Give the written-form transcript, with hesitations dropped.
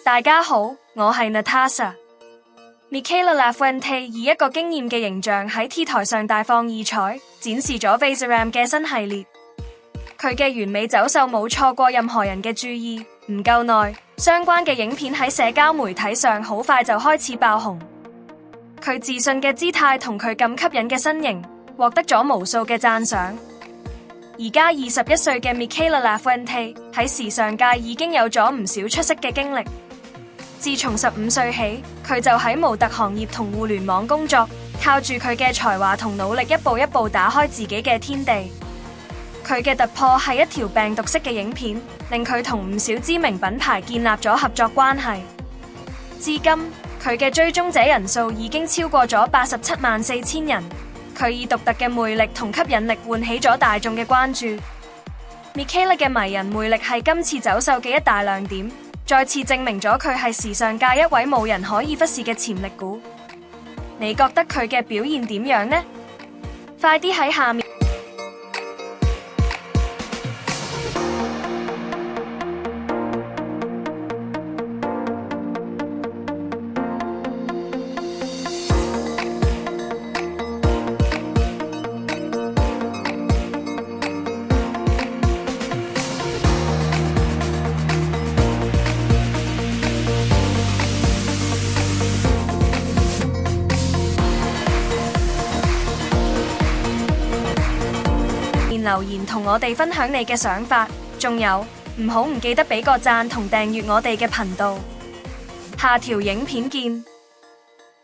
大家好，我係 Natasha。Michaela Lafuente 以一個驚艷嘅形象喺 T 台上大放異彩，展示咗 Vaseram 嘅新系列。佢嘅完美走秀冇錯過任何人嘅注意，唔夠耐，相關嘅影片喺社交媒體上好快就開始爆紅。佢自信嘅姿態同佢咁吸引嘅身形，獲得咗無數嘅讚賞。而家21歲嘅 Michaela Lafuente 喺時尚界已經有咗唔少出色嘅經歷。自從15歲起，佢就喺模特行業同互聯網工作，靠住佢嘅才華同努力，一步一步打開自己嘅天地。佢嘅突破係一條病毒式嘅影片，令佢同唔少知名品牌建立咗合作關係。至今，佢嘅追蹤者人數已經超過咗874000人。佢以獨特嘅魅力同吸引力喚起咗大眾嘅關注。Michaela 嘅迷人魅力係今次走秀嘅一大亮點，再次證明咗佢係時尚界一位冇人可以忽視嘅潛力股。你覺得佢嘅表現點樣呢？快啲喺下面留言同我哋分享你嘅想法，仲有唔記得俾個讚同訂閱我哋嘅頻道。下條影片見。